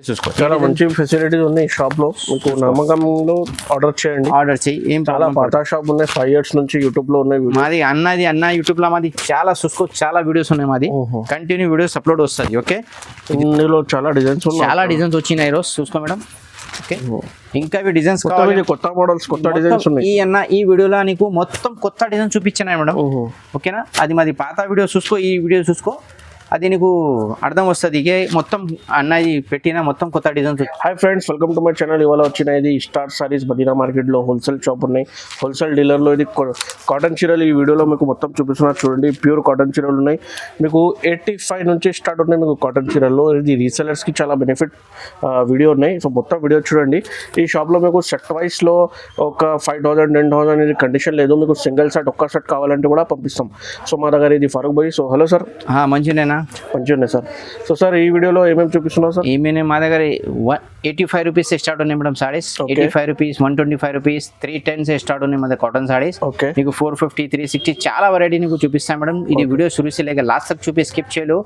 చూసుకోవచ్చు. చాలా మంచి ఫెసిలిటీస్ ఉన్నాయి షాప్ లో. మీకు నమ్మకంలో ఆర్డర్ చేయండి. ఆర్డర్ చేయి, ఏం చాలా పాత షాప్ ఉన్నాయి. 5 years నుంచి యూట్యూబ్ లో ఉన్నాయి. మాది అన్న యూట్యూబ్ లో మాది చాలా చూసుకో, చాలా వీడియోస్ ఉన్నాయి. మాది కంటిన్యూ వీడియోస్ అప్లోడ్ వస్తుంది. ఓకే, ఇందులో చాలా డిజైన్స్ ఉన్నాయి. చాలా డిజైన్స్ వచ్చినాయి ఈరోజు చూసుకో మేడం. ఓకే, ఇంకా ఇవి డిజైన్స్ కొత్త మోడల్స్, కొత్త డిజైన్స్ ఉన్నాయి. ఈ వీడియోలో నీకు మొత్తం కొత్త డిజైన్ చూపించాను మేడం. ఓకేనా, అది మాది పాత వీడియో చూసుకో, ఈ వీడియో చూసుకో, అది నీకు అర్థం వస్తుంది. ఇకే మొత్తం అన్నది పెట్టిన మొత్తం కొత్త designs. Hi friends, welcome to my channel. ఇవాళ వచ్చిన ఇది స్టార్ సారీస్ మదీనా మార్కెట్లో హోల్సేల్ షాప్ ఉన్నాయి. హోల్సేల్ డీలర్లో ఇది కాటన్ చీరలు ఈ వీడియోలో మీకు మొత్తం చూపిస్తున్నారు. చూడండి, ప్యూర్ కాటన్ చీరలు ఉన్నాయి. మీకు 85 నుంచి స్టార్ట్ ఉన్నాయి మీకు కాటన్ చీరల్లో. ఇది రీసెలర్స్కి చాలా బెనిఫిట్ వీడియో ఉన్నాయి. సో మొత్తం వీడియో చూడండి. ఈ షాప్లో మీకు సెట్ వైస్లో ఒక 5,000 10,000 అనేది కండిషన్ లేదు. మీకు సింగిల్ సెట్ ఒక్క సెట్ కావాలంటే కూడా పంపిస్తాం. సో మా దగ్గర ఇది Farooq bhai. So hello sir. మంచిదేనా? మంచిగా ఉన్నాయి సార్. సో సార్ ఈ వీడియోలో ఏమేమి చూపిస్తున్నారు సార్? ఏమైనా మా దగ్గర 85 రూపీస్ స్టార్ట్ ఉన్నాయి madam saris. 85 rupees, 125 rupees, 310 start ఉన్నాయి మా దగ్గర కాటన్ సారీస్. ఓకే, మీకు 450, 360 చాలా వెరైటీ నీకు చూపిస్తాను మేడం. ఇది వీడియో సురుసిలేక లాస్ట్ తక్ చూపి స్కిప్ చేయలు.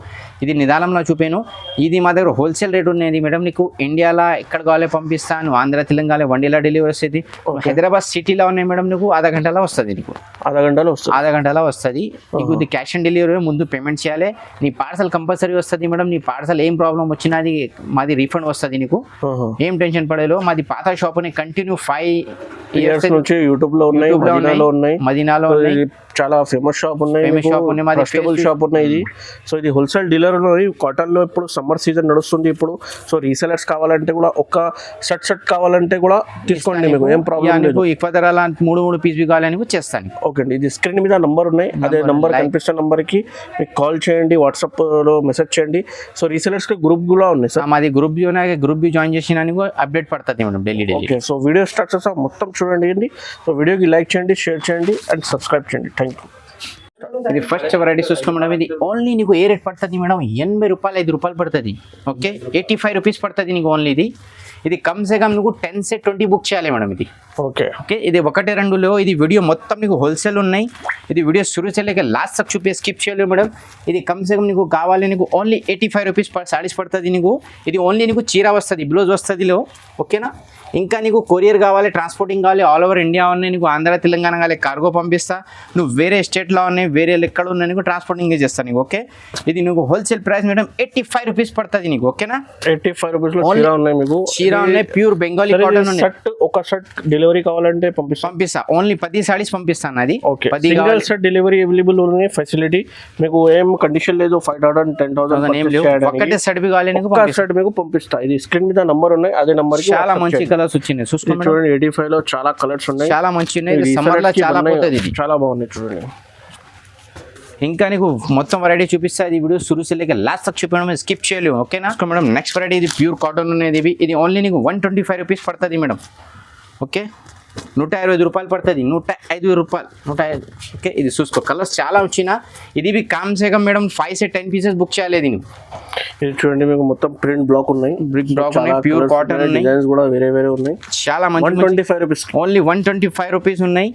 ఇది నిదానంలో చూపాను. ఇది మా దగ్గర హోల్సేల్ రేట్ ఉన్నది మేడం. నీకు ఇండియాలో ఎక్కడ కావాలో పంపిస్తాను. ఆంధ్ర తెలంగాణ వన్డేలా డెలివరీ వస్తుంది. హైదరాబాద్ సిటీలో ఉన్నాయి మేడం. నీకు అర్ధ గంటలో వస్తుంది. నీకు అర్ధ గంటలో వస్తుంది. నీకు ఇది క్యాష్ ఆన్ డెలివరీ ముందు పేమెంట్ చేయాలి. నీ పార్సల్ కంపల్సరీ వస్తుంది మేడం. నీ పార్సల్ ఏం ప్రాబ్లం వచ్చినా అది మాది రీఫండ్ వస్తుంది. నీకు ఏం టెన్షన్ పడేలో. మాది పాత షాప్ కంటిన్యూ 5 years నుంచి యూట్యూబ్ లో ఉన్నాయి, మదీనాలో ఉన్నాయి. చాలా ఫేమస్ షాప్ ఉన్నాయి, షాప్ ఉన్నాయి ఇది. సో ఇది హోల్సేల్ డీలర్ కాటన్ లో. ఇప్పుడు సమ్మర్ సీజన్ నడుస్తుంది ఇప్పుడు. సో రీసెలర్స్ కావాలంటే కూడా ఒక్క సెట్ కావాలంటే కూడా తీసుకోండి. మీకు ఏం ప్రాబ్లం లేదు. ఎక్కువ ధరల 3 పీస్ కావాలని చేస్తాను. ఓకే అండి, ఇది స్క్రీన్ మీద నంబర్ ఉన్నాయి. అదే నంబర్ కనిపిస్తున్న నంబర్ కి మీకు కాల్ చేయండి, వాట్సాప్ లో మెసేజ్ చేయండి. సో రీసెలర్స్ కి గ్రూప్ కూడా ఉంది సార్. మాది గ్రూప్ బి జాయిన్ చేసిన అప్డేట్ పడుతుంది madam daily. Okay, so video start చేస్తా, మొత్తం చూడండి. సో వీడియోకి లైక్ చేయండి, షేర్ చేయండి అండ్ సబ్స్క్రైబ్ చేయండి. Thank you. ఇది ఫస్ట్ వెరైటీ చూసుకో మేడం. ఇది ఓన్లీ నీకు ఏ రేట్ పడుతుంది మేడం? 80 రూపాయలు, 5 రూపాయలు పడుతుంది. ఓకే, 85 రూపీస్ పడుతుంది నీకు ఓన్లీ. ఇది కమ్ సే కమ్ నువ్వు 10 से 20 బుక్ చేయాలి మేడం. ఇది ఓకే ఓకే, ఇది 1 2లో. ఇది వీడియో మొత్తం నీకు హోల్సేల్ ఉన్నాయి. ఇది వీడియో शुरू से लेकर లాస్ట్ తక్ చూపి స్కిప్ చేయలేదు మేడం. ఇది కమ్ సే కమ్ నీకు కావాలి నీకు ఓన్లీ 85 రూపీస్ సారీస్ పడుతుంది నీకు. ఇది ఓన్లీ నీకు చీర వస్తుంది, బ్లౌజ్ వస్తుంది. ఓకేనా, ఇంకా నీకు కొరియర్ కావాలి, ట్రాన్స్పోర్టింగ్ కావాలి, ఆల్ ఓవర్ ఇండియా ఉన్నాయి. నీకు ఆంధ్ర తెలంగాణ కావాలి, కార్గో పంపిస్తా. నువ్వు వేరే స్టేట్లో ఉన్నాయి, వేరే ఎక్కడ ఉన్నాయి నీకు ట్రాన్స్పోర్టింగ్ చేస్తాను నీకు. ఓకే, ఇది నీకు హోల్సేల్ ప్రైస్ మేడం 85 రూపీస్ పడుతుంది నీకు. ఓకేనా, 85 రూపీస్ చీర ఉన్నాయి. ప్యూర్ బెంగాలీ కాటన్ ఉన్నాయి. ఒక సెట్ డెలివరీ కావాలంటే పంపిస్తా. ఓన్లీ 10 సారీస్ పంపిస్తాను. అది 10 సింగిల్ సెట్ డెలివరీ అవైలబుల్ ఉన్నాయి. ఫెసిలిటీ మీకు ఏం కండిషన్ లేదు. 5,000 10,000 ఏం లేవు. ఒకటే సెట్ కావాలి నీకు, ఒక సెట్ మీకు పంపిస్తా. ఇది స్క్రీన్ మీద నంబర్ ఉన్నాయి, అదే నంబర్ కి. చాలా మంచి కలర్స్ వచ్చినాయి చూసుకోండి. చూడండి, 85 లో చాలా కలర్స్ ఉన్నాయి, చాలా మంచి ఉన్నాయి. సమ్మర్ లో చాలా పోతుంది, చాలా బాగున్నాయి. చూడండి, ఇంకా నీకు మొత్తం వెరైటీ చూపిస్తా. ఇది వీడియో शुरू से लेकर లాస్ట్ తక్ చూపడం స్కిప్ చేయలేవు. ఓకేనా మేడం. నెక్స్ట్ వెరైటీ ఇది ప్యూర్ కాటన్ ఉన్నది. ఇది ఓన్లీ నీకు 125 రూపీస్ పడుతుంది మేడం. ఓకే, 125 రూపాయలు పడుతుంది. 105 రూపాయలు, 105. ఓకే, ఇది చూసుకో, కలర్స్ చాలా వచ్చినా. ఇది కమ్ సే కమ్ మేడం 5 से 10 పీసెస్ బుక్ చేయాలి. ఇది ఇది చూడండి, మీకు మొత్తం ప్రింట్ బ్లాక్ ఉన్నాయి, ప్యూర్ కాటన్ ఉన్నాయి, డిజైన్స్ కూడా వేరే ఉన్నాయి. చాలా మంచి 125 రూపీస్, ఓన్లీ 125 రూపీస్ ఉన్నాయి.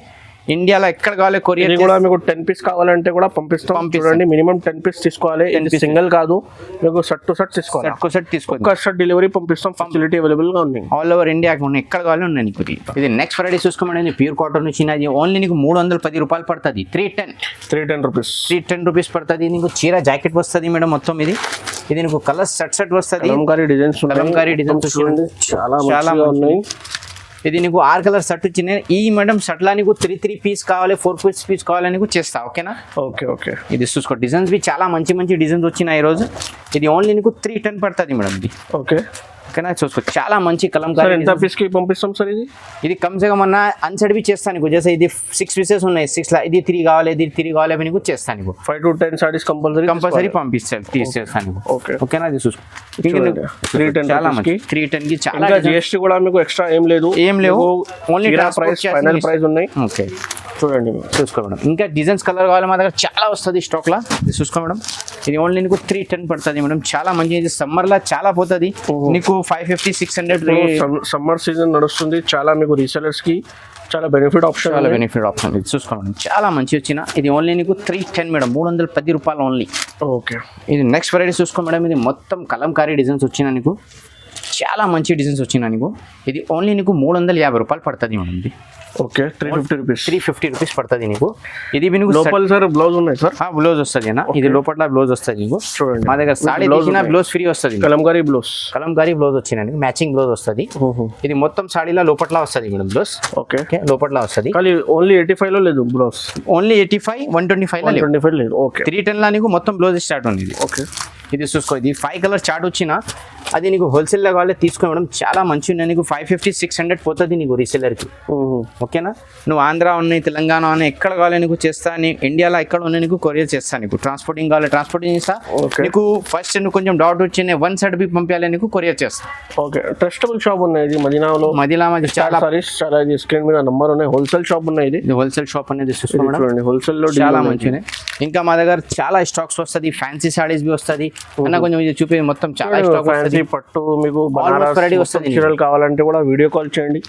ఇండియాలో ఎక్కడ కావాలి కొరియర్ కూడా మీకు 10 పీస్ కావాలంటే కూడా పంపిస్తాం. చూడండి, మినిమం 10 పీస్ తీసుకోవాలి. సింగిల్ కాదు, మీకు సెట్ టు సెట్ తీసుకోవాలి. ఒక సెట్ డెలివరీ పంపిస్తాం. ఫెసిలిటీ అవైలబుల్ గా ఉంది ఆల్ ఓవర్ ఇండియా. ఎక్కడ కావాలి ఉన్నాయి నీకు. ఇది నెక్స్ట్ వెరైటీ చూసుకోమని ప్యూర్ కాటన్ వచ్చినది. ఓన్లీ నీకు 310 రూపాయలు పడుతుంది. 310 రూపీస్ పడుతుంది. నీకు చీర జాకెట్ వస్తుంది మేడం మొత్తం. ఇది నీకు కలర్స్ సెట్ వస్తుంది. కలంకారీ డిజైన్స్ చూడండి, చాలా ఉన్నాయి. ఇది నీకు 6 కలర్ సెట్ వచ్చినాయి. ఈ మేడం సెట్లా నీకు 3 పీస్ కావాలి, 4 పీస్ కావాలి నీకు చేస్తా. ఓకేనా, ఓకే. ఇది చూసుకో, డిజైన్స్ బి చాలా మంచి డిజైన్స్ వచ్చినాయి ఈ రోజు. ఇది ఓన్లీ నీకు 310 పడుతుంది మేడం. ఇది ఓకేనా, చూసుకో, చాలా మంచి కలంకారీ. ఎంత పీస్ కి పంపిస్తాం సార్? ఇది కమ్ సే కమ్ అన్న అన్సెట్ బి చేస్తాను నీకు. జస్ట్ ఇది 6 పీసెస్ ఉన్నాయి. 6 ఇది 3 కావాలి, ఇది 3 కావాలి నీకు చేస్తాను నీకు. 5 to 10 సారీస్ కంపల్సరీ పంపిస్తాను, తీసేస్తాను నీకు. ఓకేనా, ఇది చూసుకో, 310 చాలా మంచి. 310 కి చాలా జిఎస్టీ కూడా మీకు ఎక్స్ట్రా ఏం లేవు. ఓన్లీ ఫైనల్ ప్రైస్ ఉన్నాయి. ఓకే, చూడండి చూసుకో మేడం. ఇంకా డిజైన్స్ కలర్ కావాలి మా దగ్గర చాలా వస్తుంది స్టాక్ లా. ఇది చూసుకో మేడం, ఇది ఓన్లీ నీకు 310 పడుతుంది మేడం. చాలా మంచి. ఇది సమ్మర్ లా చాలా పోతుంది నీకు. 550 600 సమ్మర్ సీజన్ నడుస్తుంది. చాలా మీకు రీసెలర్స్ కి చాలా బెనిఫిట్ ఆప్షన్. ఇది చూసుకో మేడం, చాలా మంచి వచ్చిన. ఇది ఓన్లీ నీకు 310 మేడం, 310 రూపాయలు ఓన్లీ. ఓకే, ఇది నెక్స్ట్ వెరైటీ చూసుకో మేడం. ఇది మొత్తం కలంకారీ డిజైన్స్ వచ్చిన నీకు. చాలా మంచి డిజైన్స్ వచ్చినా నీకు ఇది ఓన్లీ నీకు 350 రూపాయలు పడుతుంది మేడం ఇది ఓకే 350 రూపీస్ 350 రూపీస్ పడుతుంది నీకు ఇది నీకు లోపల సార్ బ్లౌజ్ ఉన్నాయి సార్ బ్లౌజ్ వస్తుంది అన్న ఇది లోపల బ్లౌజ్ వస్తుంది నీకు చూడండి మా దగ్గర సాడీ తీసిన బ్లౌజ్ ఫ్రీ వస్తుంది కలంకారీ బ్లౌజ్ బ్లౌజ్ వచ్చిందండి మ్యాచింగ్ బ్లౌజ్ వస్తుంది ఇది మొత్తం సాడీలో లోపల వస్తుంది మేడం బ్లౌజ్ ఓకే లోపల వస్తుంది కానీ ఓన్లీ 85 లో లేదు బ్లౌజ్ ఓన్లీ 85 125 లో 125 లేదు ఓకే 310 లా నీకు మొత్తం బ్లౌజ్ స్టార్ట్ ఉంది ఇది ఓకే ఇది చూసుకో ఇది 5 కలర్ చార్ట్ వచ్చినా అది నీకు హోల్సేల్లో కావాలి తీసుకోవడం చాలా మంచి ఉన్నాయి నీకు 550-600 పోతుంది నీకు రీసెల్లర్కి ఓకేనా నువ్వు ఆంధ్ర ఉన్నాయి తెలంగాణ ఉన్నాయి ఎక్కడ కావాలి నీకు చేస్తా నీ ఇండియాలో ఎక్కడ ఉన్నాయి నీకు కొరియర్ చేస్తా నీకు ట్రాన్స్పోర్టింగ్ కావాలి ట్రాన్స్పోర్టింగ్ చేస్తా నీకు ఫస్ట్ నువ్వు కొంచెం డౌట్ వచ్చిన 1 సైడ్ బి పంపించాలి నీకు కొరియర్ చేస్తా ఓకే ట్రస్టబుల్ షాప్ ఉన్నాయి ఇది మదీనాలో చాలా సారీస్ చాలా స్క్రీన్ మీద నంబర్ ఉన్నాయి హోల్సేల్ షాప్ ఉన్నాయి ఇది హోల్సేల్ షాప్ అనేది చూసుకోండి హోల్సేల్ లో చాలా మంచిగా ఇంకా మా దగ్గర చాలా స్టాక్స్ వస్తుంది ఫ్యాన్సీ సారీస్ బి వస్తుంది అన్న కొంచెం ఇది చూపి మొత్తం చాలా స్టాక్ ఫ్యాన్సీ పట్టు మీకు బనారస్ వస్తుంది చీరలు కావాలంటే కూడా వీడియో కాల్ చేయండి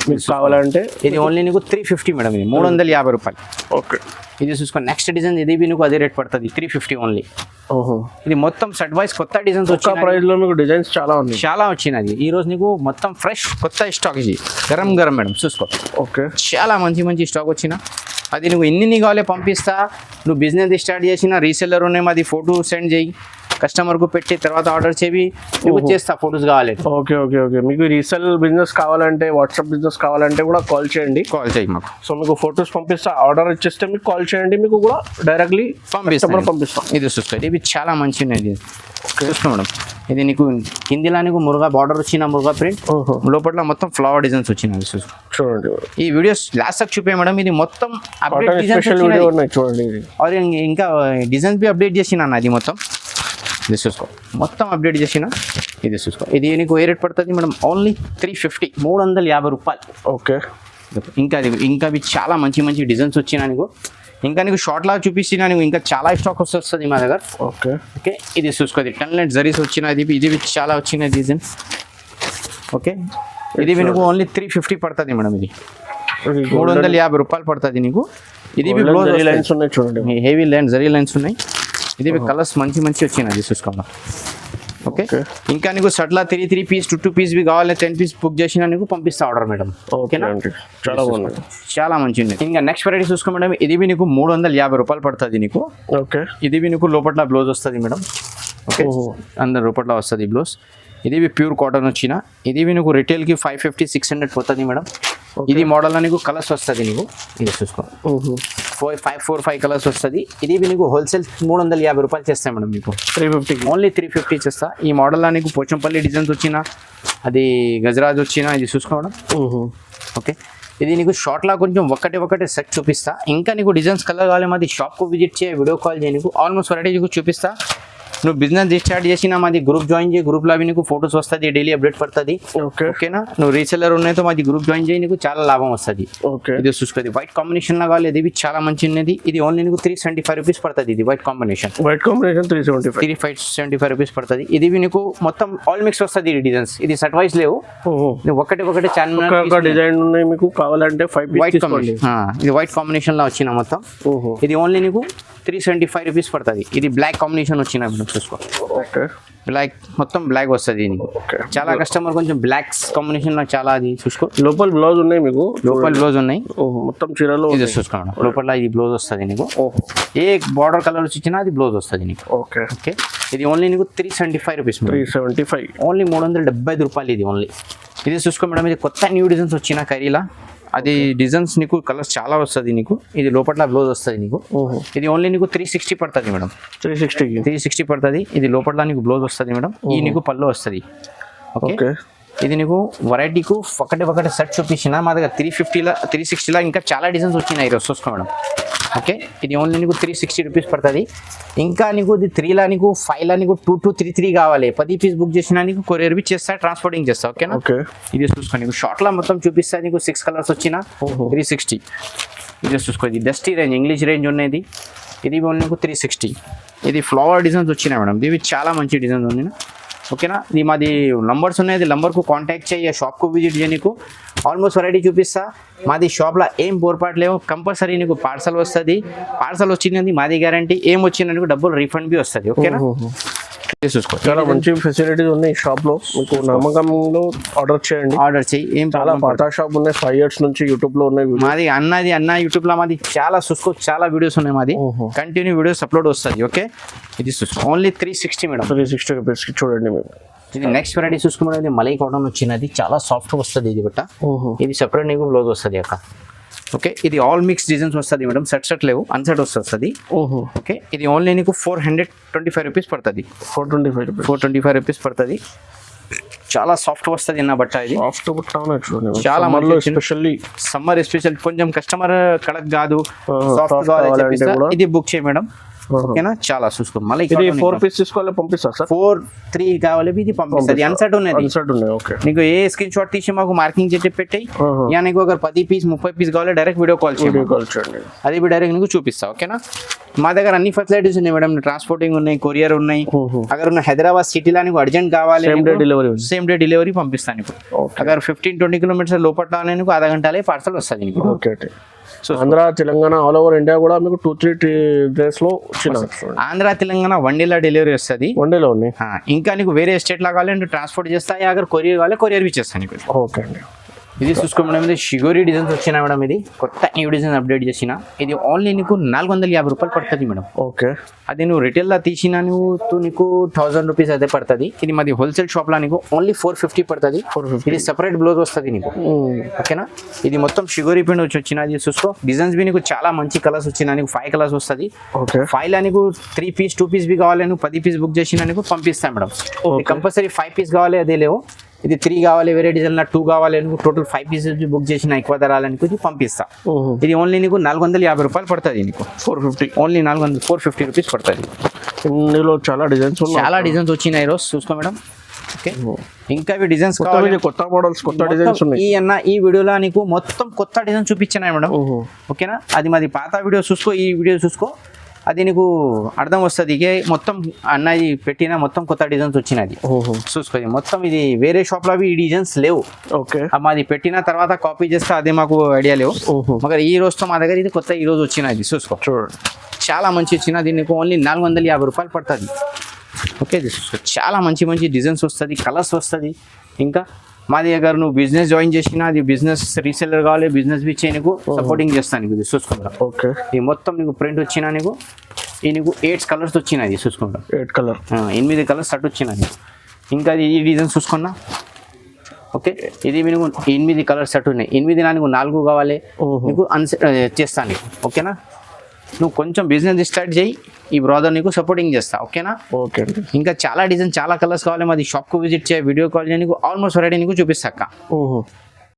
మీకు కావాలంటే ఇది ఓన్లీ నీకు 350 మేడం ఇది 350 రూపాయలు ఓకే ఇది చూసుకోండి నెక్స్ట్ డిజైన్ ఇది నీకు అదే రేట్ పడుతుంది 350 ఓన్లీ ఇది మొత్తం సెట్ వైస్ కొత్త డిజైన్స్ వచ్చి ప్రైస్ లో మీకు డిజైన్స్ చాలా వచ్చినది ఈ రోజు నీకు మొత్తం ఫ్రెష్ కొత్త స్టాక్ ఇది గరం మేడం చూసుకో ఓకే చాలా మంచి స్టాక్ వచ్చిన అది నువ్వు ఎన్ని కావాలో పంపిస్తా నువ్వు బిజినెస్ స్టార్ట్ చేసిన రీసెల్లర్ ఉన్నాయి మాది ఫోటో సెండ్ చేయి కస్టమర్కు పెట్టి తర్వాత ఆర్డర్ చేసి నువ్వు చేస్తా ఫొటోస్ కావాలి ఓకే ఓకే ఓకే మీకు రీసెల్ బిజినెస్ కావాలంటే వాట్సాప్ బిజినెస్ కావాలంటే కూడా కాల్ చేయండి మాకు సో మీకు ఫొటోస్ పంపిస్తా ఆర్డర్ ఇచ్చేస్తే మీకు కాల్ చేయండి మీకు కూడా డైరెక్ట్లీ పంపిస్తాం ఇది చూసుకోండి ఇవి చాలా మంచి ఉన్నాయి చూసుకో మేడం ఇది నీకు కిందిలా నీకు మురుగా బార్డర్ వచ్చిన మురుగా ప్రింట్ లోపల మొత్తం ఫ్లవర్ డిజైన్స్ వచ్చినాయి చూడండి ఈ వీడియోస్ లాస్ట్ చూపే మేడం ఇది మొత్తం చూడండి ఇంకా డిజైన్స్ బి అప్డేట్ చేసిన అది మొత్తం ఇది చూసుకో మొత్తం అప్డేట్ చేసిన ఇది చూసుకో ఇది నీకు ఏ రేట్ పడుతుంది మేడం ఓన్లీ 350 రూపాయలు ఓకే ఇంకా అవి చాలా మంచి డిజైన్స్ వచ్చినా నీకు ఇంకా నీకు షార్ట్ లాగా చూపిస్తున్నా నీకు ఇంకా చాలా స్టాక్ వస్తుంది మా దగ్గర ఓకే ఇది చూసుకో ఇది 10 లైన్ జరీస్ వచ్చిన ఇది చాలా వచ్చిన డిజైన్ ఓకే ఇది నీకు ఓన్లీ 350 పడుతుంది మేడం ఇది 350 రూపాయలు పడుతుంది నీకు ఇది లైన్స్ ఉన్నాయి చూడండి హెవీ లైన్ జరీ లైన్స్ ఉన్నాయి ఇది కలర్స్ మంచి వచ్చినాయి చూసుకోవాలి ఓకే ఇంకా నీకు షర్ట్లా 3 పీస్ 2 పీస్ బి కావాలి 10 పీస్ బుక్ చేసినా నీకు పంపిస్తా ఆర్డర్ మేడం ఓకేనా చాలా బాగుంది చాలా మంచిది ఇంకా నెక్స్ట్ వెరైటీ చూసుకో మేడం ఇది నీకు 350 రూపాయలు పడుతుంది నీకు ఓకే ఇది నీకు లోపల బ్లౌజ్ వస్తుంది మేడం ఓకే అందరు లోపల వస్తుంది బ్లౌజ్ ఇది ప్యూర్ కాటన్ వచ్చిన ఇది నీకు రిటైల్కి 550-600 పోతుంది మేడం ఇది మోడల్లో నీకు కలర్స్ వస్తుంది నీకు ఇది చూసుకో 4-5 కలర్స్ వస్తుంది ఇది నీకు హోల్సేల్ 350 రూపాయలు చేస్తాయి మేడం నీకు 350 ఓన్లీ 350 చేస్తా ఈ మోడల్లో నీకు పోచంపల్లి డిజైన్స్ వచ్చిన అది గజరాజ్ వచ్చిన ఇది చూసుకో మేడం ఓకే ఇది నీకు షార్ట్లా కొంచెం ఒకటి సెట్ చూపిస్తా ఇంకా నీకు డిజైన్స్ కలర్ కావాలి మాది షాప్కు విజిట్ చేయ వీడియో కాల్ చేయ నీకు ఆల్మోస్ట్ వెరైటీ నీకు చూపిస్తా నువ్వు బిజినెస్ స్టార్ట్ చేసినా మాది గ్రూప్ జాయిన్ చేయి గ్రూప్లో అవి నీకు ఫొటోస్ వస్తుంది డైలీ అప్డేట్ పడుతుంది ఓకేనా నువ్వు రీసెల్లర్ ఉన్నాయితో మాది గ్రూప్ జాయిన్ చేయి నీకు చాలా లాభం వస్తుంది ఇది చూసుకోది వైట్ కాంబినేషన్ లా కావాలి ఇది చాలా మంచి ఉన్నది ఇది ఓన్లీ నీకు 375 రూపీస్ పడుతుంది ఇది వైట్ కాంబినేషన్ 375 రూపీస్ పడుతుంది ఇది నీకు మొత్తం ఆల్ మిక్స్ వస్తుంది ఈ డిజైన్స్ ఇది సెట్ వైస్ లేవు నువ్వు ఒకటి ఛానల్ డిజైన్ ఉన్నాయి మీకు కావాలంటే 5 వైట్ కాంబినేషన్ ఇది వైట్ కాంబినేషన్ లా వచ్చిన మొత్తం ఇది ఓన్లీ నీకు 375 రూపీస్ పడుతుంది ఇది బ్లాక్ కాంబినేషన్ వచ్చిన చూసుకో ఓకే బ్లాక్ మొత్తం బ్లాక్ వస్తుంది నీకు చాలా కస్టమర్ కొంచెం బ్లాక్స్ కాంబినేషన్ నాకు చాలా అది చూసుకో లోపల బ్లౌజ్ ఉన్నాయి మీకు లోపల బ్లౌజ్ ఉన్నాయి మొత్తం చీరలో ఇది చూసుకోండి లోపల ఇది బ్లౌజ్ వస్తుంది నీకు ఏ బార్డర్ కలర్ ఇచ్చినా అది బ్లౌజ్ వస్తుంది నీకు ఓకే ఓకే ఇది ఓన్లీ నీకు 375 రూపీస్ 375 ఓన్లీ 375 రూపాయలు ఇది ఓన్లీ ఇది చూసుకో మేడం ఇది కొత్త న్యూ డిజైన్స్ వచ్చిన కర్రీలా అది డిజైన్స్ నీకు కలర్స్ చాలా వస్తుంది నీకు ఇది లోపల బ్లౌజ్ వస్తుంది నీకు ఇది ఓన్లీ నీకు 360 పడుతుంది మేడం 360 పడుతుంది ఇది లోపల నీకు బ్లౌజ్ వస్తుంది మేడం ఈ నీకు పళ్ళు వస్తుంది ఓకే ఇది నీకు వెరైటీకు ఒకటి సెట్ చూపించిన మా దగ్గర 360 ఇంకా చాలా డిజైన్స్ వచ్చినాయి ఈరోజు చూసుకో మేడం ఓకే ఇది ఓన్లీ నీకు 360 రూపీస్ పడుతుంది ఇంకా నీకు ఇది 3 నీకు 5 నీకు 2-3 కావాలి 10 పీస్ బుక్ చేసినా నీకు కొరియర్ బి చేస్తా ట్రాన్స్పోర్టింగ్ చేస్తా ఓకేనా ఇది చూసుకో నీకు షార్ట్లో మొత్తం చూపిస్తా నీకు 6 కలర్స్ వచ్చిన 360 ఇది చూసుకో ఇది డస్టీ రేంజ్ ఇంగ్లీష్ రేంజ్ ఉన్నది ఇది ఓన్లీ నీకు 360 ఇది ఫ్లవర్ డిజైన్స్ వచ్చినాయి మేడం ఇవి చాలా మంచి డిజైన్స్ ఉన్నాయి ఓకేనా ఇది మాది నంబర్స్ ఉన్నాయి ఇది నంబర్కు కాంటాక్ట్ చేయ షాప్కు విజిట్ చేయ నీకు ఆల్మోస్ట్ వెరైటీ చూపిస్తా మాది షాప్లో ఏం పొరపాటు లేవు కంపల్సరీ నీకు పార్సల్ వస్తుంది పార్సల్ వచ్చినది మాది గ్యారంటీ ఏం వచ్చిన డబ్బులు రీఫండ్ బి వస్తుంది ఓకేనా చూసుకో చాలా మంచి ఫెసిలిటీస్ ఉన్నాయి షాప్ లో, మీకు నమ్మకంలో ఆర్డర్ చేయండి. ఆర్డర్ చేయి, ఏం చాలా పాత షాప్ ఉన్నాయి, 5 years నుంచి యూట్యూబ్ లో ఉన్నాయి. మాది అన్న యూట్యూబ్ లో మాది చాలా చూసుకో, చాలా వీడియోస్ ఉన్నాయి మాది, కంటిన్యూ వీడియోస్ అప్లోడ్ వస్తుంది. ఓకే, ఇది చూసుకో ఓన్లీ 360 మేడం, 360 రూపీస్ కి చూడండి మీరు. ఇది నెక్స్ట్ వెరైటీ చూసుకున్నది ఇది మలై కాటన్ వచ్చినది, చాలా సాఫ్ట్ వస్తుంది ఇది బట్ట. ఇది సెపరేట్ నీకు బ్లౌజ్ వస్తుంది అక్క. ఓకే, ఇది ఆల్ మిక్స్ డిజైన్స్ వస్తుంది మేడం, సెట్ లేవు, అన్సెట్ వస్తుంది. ఓకే, ఇది ఓన్లీ నీకు 425 రూపీస్ పడుతుంది. 425 రూపీస్ పడుతుంది. చాలా సాఫ్ట్ వస్తుంది అన్న బట్ట, ఇది సాఫ్ట్ బట్ట చూడండి. చాలా ఎస్పెషల్లీ సమ్మర్ స్పెషల్, కొంచెం కస్టమర్ కడక్ కాదు, సాఫ్ట్ కావాలి చెప్పిస్తా, ఇది బుక్ చేయి మేడం. ఓకేనా, చాలా చూసుకో. మళ్ళీ ఇది 4 పీస్ తీసుకోవాలి, పంపిస్తారు సార్. 4-3 కావాలి, ఇది పంపిస్తుంది. అన్సెట్ ఉన్నది, ఓకే. నీకు ఏ స్క్రీన్ షాట్ తీసి మాకు మార్కింగ్ చేసి పెట్టాయి, యా నీకు అगर 10 పీస్ 30 పీస్ కావాలి డైరెక్ట్ వీడియో కాల్ చేయండి, అది డైరెక్ట్ నీకు చూపిస్తా. ఓకేనా, మా దగ్గర అన్ని ఫెసిలిటీస్ ఉన్నాయి మేడం, ట్రాన్స్పోర్టింగ్ ఉన్నాయి, కొరియర్ ఉన్నాయి. అगर ఉన్న హైదరాబాద్ సిటీలో నీకు అర్జెంట్ కావాలి, సేమ్ డే డెలివరీ పంపిస్తాను నీకు. అगर 15-20 కిలోమీటర్స్ లోపల నీకు ఆధా గంటలే పార్సల్ వస్తుంది నీకు. Okay, so Andhra Telangana all over India కూడా మీకు 2-3 డేస్ లో వచ్చిన. ఆంధ్ర తెలంగాణ 1 డేలో డెలివరీ వస్తుంది. 1 డేలో ఉన్నాయి. ఇంకా నీకు వేరే స్టేట్ లా కావాలి అంటే ట్రాన్స్పోర్ట్ చేస్తాయి, అगर కొరియర్ కావాలి కొరియర్ బి చేస్తాను నీకు. ఓకే అండి, ఇది చూసుకో మేడం, ఇది షిగోరీ డిజైన్స్ వచ్చినా మేడం, ఇది కొత్త న్యూ డిజైన్ అప్డేట్ చేసిన. ఇది ఓన్లీ నీకు 450 రూపాయలు పడుతుంది మేడం. ఓకే, అది నువ్వు రిటైల్లో తీసినా నీకు 1000 రూపీస్ అయితే పడుతుంది. ఇది మాది హోల్సేల్ షాప్లో నీకు ఓన్లీ 450 పడుతుంది. ఇది సెపరేట్ బ్లౌజ్ వస్తుంది నీకు. ఓకేనా, ఇది మొత్తం షిగోరీ ప్రింట్ వచ్చినది చూసుకో. డిజైన్స్ బి నీకు చాలా మంచి కలర్స్ వచ్చినా, నీకు 5 కలర్స్ వస్తుంది. 5లో నీకు 3 పీస్ 2 పీస్ బి కావాలి, నువ్వు 10 పీస్ బుక్ చేసినా నీకు పంపిస్తాను మేడం. కంపల్సరీ 5 పీస్ కావాలి, అదే లేవు. ఇది 3 కావాలి, వేరే డిజైన్ 2 కావాలి, నువ్వు టోటల్ 5 పీసెస్ బుక్ చేసిన ఎక్కువ ధరాలనుకో ఇది పంపిస్తా. ఇది ఓన్లీ నీకు 450 రూపాయలు పడుతుంది నీకు. 450 ఓన్లీ 450 రూపీస్ పడుతుంది. ఇందులో చాలా డిజైన్స్ వచ్చినాయి ఈరోజు చూసుకో మేడం. ఓకే, ఇంకా ఇవి డిజైన్స్ కొత్త మోడల్స్, కొత్త డిజైన్స్ ఉన్నాయి. ఈ వీడియోలో నీకు మొత్తం కొత్త డిజైన్ చూపించినాయి మేడం. ఓకేనా, అది మాది పాత వీడియో చూసుకో, ఈ వీడియో చూసుకో, అది నీకు అర్థం వస్తుంది. ఇక మొత్తం అన్నది పెట్టిన మొత్తం కొత్త డిజైన్స్ వచ్చినది చూసుకో. మొత్తం ఇది వేరే షాప్ లో ఈ డిజైన్స్ లేవు. ఓకే, మాది పెట్టిన తర్వాత కాపీ చేస్తే అదే మాకు ఐడియా లేవు. మరి ఈ రోజుతో మా దగ్గర ఇది కొత్త ఈ రోజు వచ్చినది చూసుకో. చూడండి, చాలా మంచి వచ్చినది, నీకు ఓన్లీ 450 రూపాయలు పడుతుంది. ఓకే, చూసుకో, చాలా మంచి మంచి డిజైన్స్ వస్తుంది, కలర్స్ వస్తుంది. ఇంకా మాది దగ్గర నువ్వు బిజినెస్ జాయిన్ చేసినా, అది బిజినెస్ రీసెల్లర్ కావాలి, బిజినెస్ బి నీకు సపోర్టింగ్ చేస్తాను నీకు. ఇది చూసుకుంటా. ఓకే, ఇది మొత్తం నీకు ప్రింట్ వచ్చినా నీకు, ఈ నీకు 8 కలర్స్ వచ్చినాయి చూసుకుంటా. 8 కలర్స్ షర్ట్ వచ్చినది. ఇంకా ఈ డిజైన్ చూసుకున్నా. ఓకే, ఇది నీకు 8 కలర్స్ షర్ట్ ఉన్నాయి. 8 నీకు 4 కావాలి, నీకు చేస్తాను నీకు. ఓకేనా, నువ్వు కొంచెం బిజినెస్ స్టార్ట్ చేయి, ఈ బ్రదర్ నీకు సపోర్టింగ్ చేస్తా. ఓకేనా, ఓకే. ఇంకా చాలా డిజైన్, చాలా కలర్స్ కావాలి, మాది షాప్కు విజిట్ చేయి, వీడియో కాల్ చేయి, నీకు ఆల్మోస్ట్ వెరైటీ నీకు చూపిస్తాక.